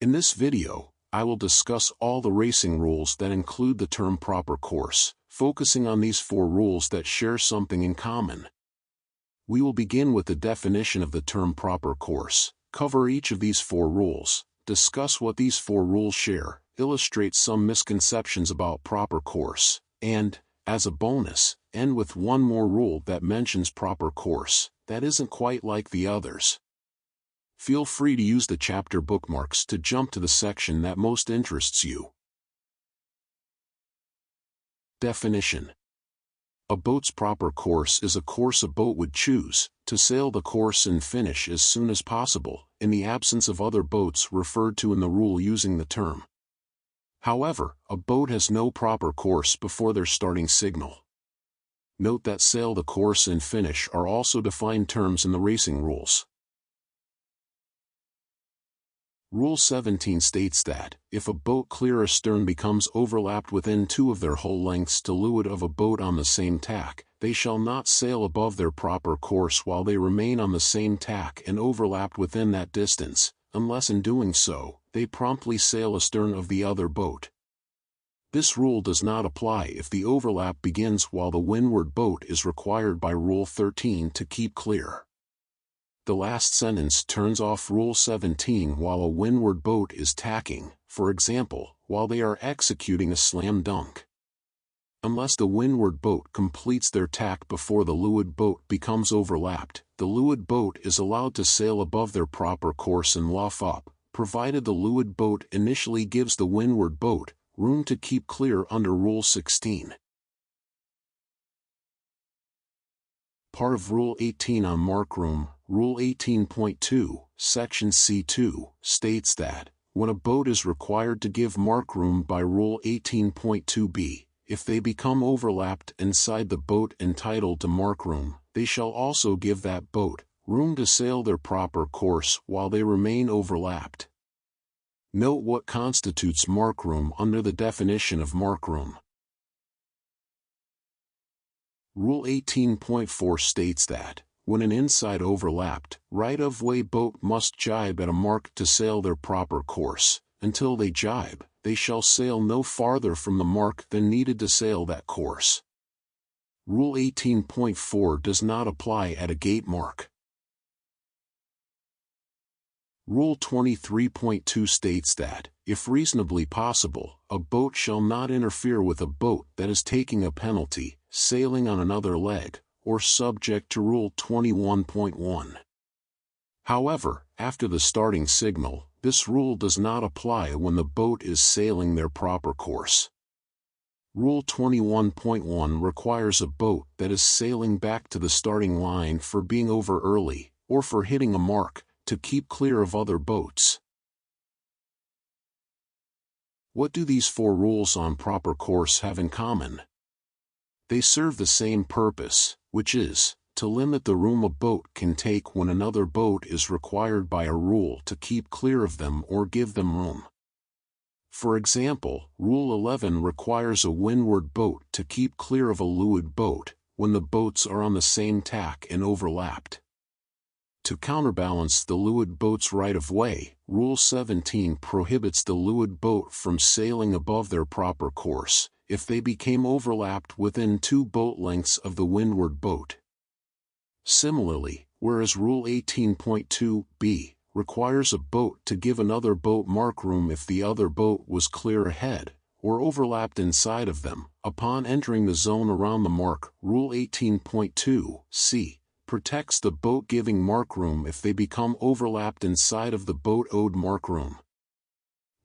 In this video, I will discuss all the racing rules that include the term proper course, focusing on these 4 rules that share something in common. We will begin with the definition of the term proper course, cover each of these 4 rules, discuss what these 4 rules share, illustrate some misconceptions about proper course, and, as a bonus, end with one more rule that mentions proper course, that isn't quite like the others. Feel free to use the chapter bookmarks to jump to the section that most interests you. Definition: a boat's proper course is a course a boat would choose to sail the course and finish as soon as possible, in the absence of other boats referred to in the rule using the term. However, a boat has no proper course before their starting signal. Note that sail the course and finish are also defined terms in the racing rules. Rule 17 states that, if a boat clear astern becomes overlapped within 2 of their hull lengths to leeward of a boat on the same tack, they shall not sail above their proper course while they remain on the same tack and overlapped within that distance, unless in doing so, they promptly sail astern of the other boat. This rule does not apply if the overlap begins while the windward boat is required by Rule 13 to keep clear. The last sentence turns off Rule 17 while a windward boat is tacking, for example, while they are executing a slam dunk. Unless the windward boat completes their tack before the leeward boat becomes overlapped, the leeward boat is allowed to sail above their proper course and luff up, provided the leeward boat initially gives the windward boat room to keep clear under Rule 16. Part of Rule 18 on mark room, Rule 18.2, Section C2, states that, when a boat is required to give mark room by Rule 18.2b, if they become overlapped inside the boat entitled to mark room, they shall also give that boat room to sail their proper course while they remain overlapped. Note what constitutes mark room under the definition of mark room. Rule 18.4 states that, when an inside overlapped, right-of-way boat must jibe at a mark to sail their proper course. Until they jibe, they shall sail no farther from the mark than needed to sail that course. Rule 18.4 does not apply at a gate mark. Rule 23.2 states that, if reasonably possible, a boat shall not interfere with a boat that is taking a penalty, sailing on another leg, or subject to Rule 21.1. However, after the starting signal, this rule does not apply when the boat is sailing their proper course. Rule 21.1 requires a boat that is sailing back to the starting line for being over early, or for hitting a mark, to keep clear of other boats. What do these 4 rules on proper course have in common? They serve the same purpose, which is, to limit the room a boat can take when another boat is required by a rule to keep clear of them or give them room. For example, Rule 11 requires a windward boat to keep clear of a leeward boat when the boats are on the same tack and overlapped. To counterbalance the leeward boat's right-of-way, Rule 17 prohibits the leeward boat from sailing above their proper course if they became overlapped within 2 boat lengths of the windward boat. Similarly, whereas Rule 18.2b requires a boat to give another boat mark room if the other boat was clear ahead, or overlapped inside of them, upon entering the zone around the mark, Rule 18.2c protects the boat giving mark room if they become overlapped inside of the boat owed mark room.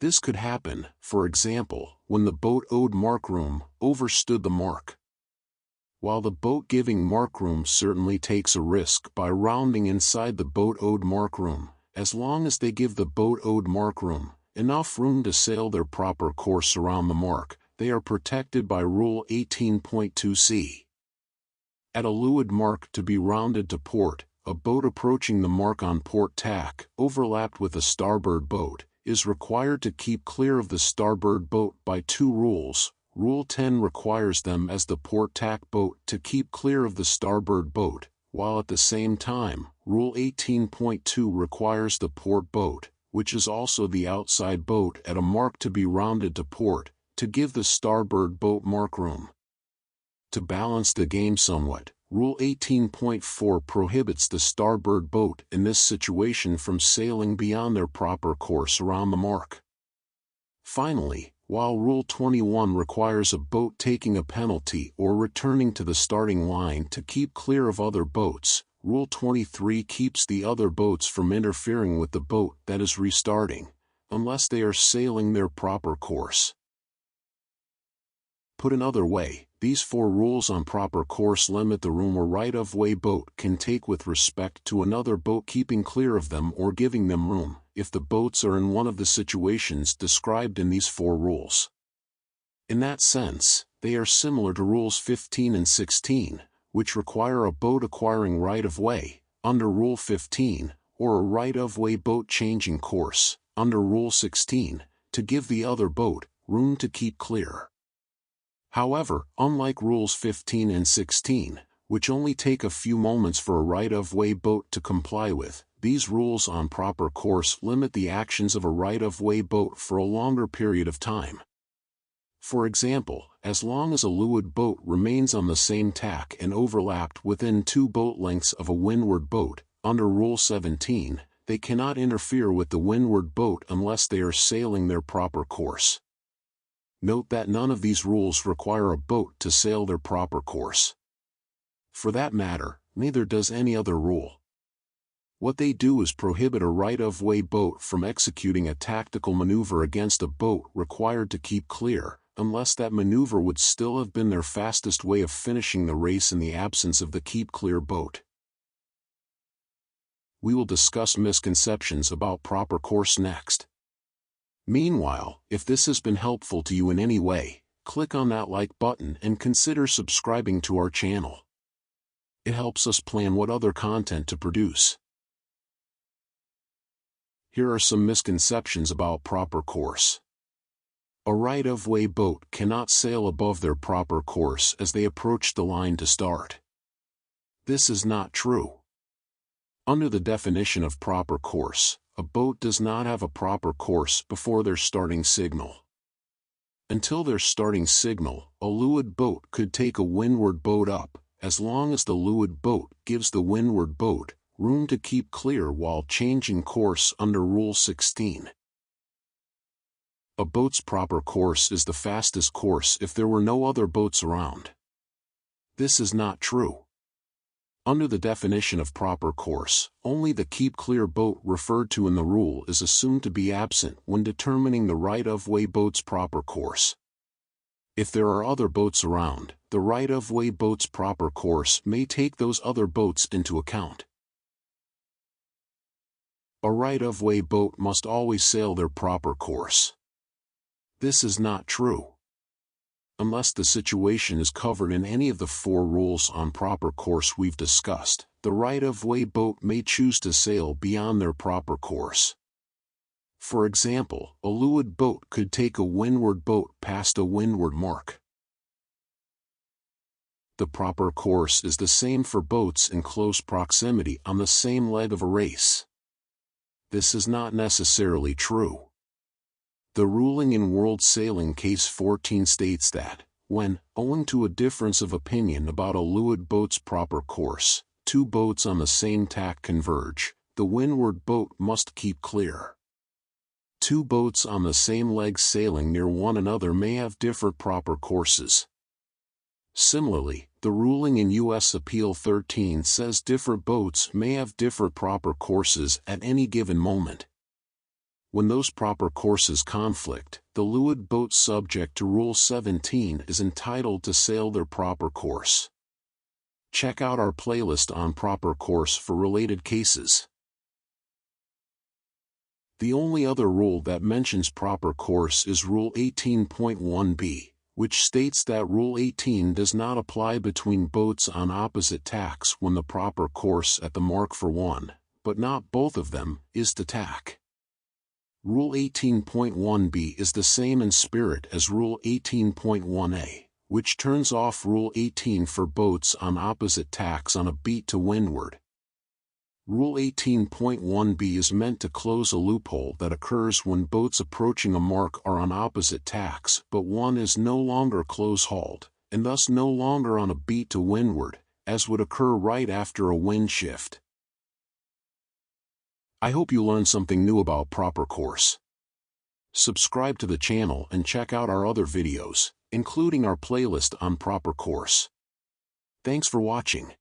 This could happen, for example, when the boat owed mark room overstood the mark. While the boat giving mark room certainly takes a risk by rounding inside the boat owed mark room, as long as they give the boat owed mark room enough room to sail their proper course around the mark, they are protected by Rule 18.2c. At a leeward mark to be rounded to port, a boat approaching the mark on port tack, overlapped with a starboard boat, is required to keep clear of the starboard boat by 2 rules. Rule 10 requires them as the port tack boat to keep clear of the starboard boat, while at the same time, Rule 18.2 requires the port boat, which is also the outside boat at a mark to be rounded to port, to give the starboard boat mark room. To balance the game somewhat, Rule 18.4 prohibits the starboard boat in this situation from sailing beyond their proper course around the mark. Finally, while Rule 21 requires a boat taking a penalty or returning to the starting line to keep clear of other boats, Rule 23 keeps the other boats from interfering with the boat that is restarting, unless they are sailing their proper course. Put another way, these 4 rules on proper course limit the room a right-of-way boat can take with respect to another boat keeping clear of them or giving them room, if the boats are in one of the situations described in these 4 rules. In that sense, they are similar to Rules 15 and 16, which require a boat acquiring right-of-way, under Rule 15, or a right-of-way boat changing course, under Rule 16, to give the other boat room to keep clear. However, unlike Rules 15 and 16, which only take a few moments for a right-of-way boat to comply with, these rules on proper course limit the actions of a right-of-way boat for a longer period of time. For example, as long as a leeward boat remains on the same tack and overlapped within 2 boat lengths of a windward boat, under Rule 17, they cannot interfere with the windward boat unless they are sailing their proper course. Note that none of these rules require a boat to sail their proper course. For that matter, neither does any other rule. What they do is prohibit a right-of-way boat from executing a tactical maneuver against a boat required to keep clear, unless that maneuver would still have been their fastest way of finishing the race in the absence of the keep clear boat. We will discuss misconceptions about proper course next. Meanwhile, if this has been helpful to you in any way, click on that like button and consider subscribing to our channel. It helps us plan what other content to produce. Here are some misconceptions about proper course. A right-of-way boat cannot sail above their proper course as they approach the line to start. This is not true. Under the definition of proper course, a boat does not have a proper course before their starting signal. Until their starting signal, a leeward boat could take a windward boat up, as long as the leeward boat gives the windward boat room to keep clear while changing course under Rule 16. A boat's proper course is the fastest course if there were no other boats around. This is not true. Under the definition of proper course, only the keep clear boat referred to in the rule is assumed to be absent when determining the right-of-way boat's proper course. If there are other boats around, the right-of-way boat's proper course may take those other boats into account. A right-of-way boat must always sail their proper course. This is not true. Unless the situation is covered in any of the 4 rules on proper course we've discussed, the right-of-way boat may choose to sail beyond their proper course. For example, a leeward boat could take a windward boat past a windward mark. The proper course is the same for boats in close proximity on the same leg of a race. This is not necessarily true. The ruling in World Sailing Case 14 states that, when, owing to a difference of opinion about a leeward boat's proper course, 2 boats on the same tack converge, the windward boat must keep clear. 2 boats on the same leg sailing near one another may have different proper courses. Similarly, the ruling in U.S. Appeal 13 says different boats may have different proper courses at any given moment. When those proper courses conflict, the leeward boat subject to Rule 17 is entitled to sail their proper course. Check out our playlist on proper course for related cases. The only other rule that mentions proper course is Rule 18.1b, which states that Rule 18 does not apply between boats on opposite tacks when the proper course at the mark for one, but not both of them, is to tack. Rule 18.1b is the same in spirit as Rule 18.1a, which turns off Rule 18 for boats on opposite tacks on a beat to windward. Rule 18.1b is meant to close a loophole that occurs when boats approaching a mark are on opposite tacks, but one is no longer close-hauled, and thus no longer on a beat to windward, as would occur right after a wind shift. I hope you learned something new about proper course. Subscribe to the channel and check out our other videos, including our playlist on proper course. Thanks for watching.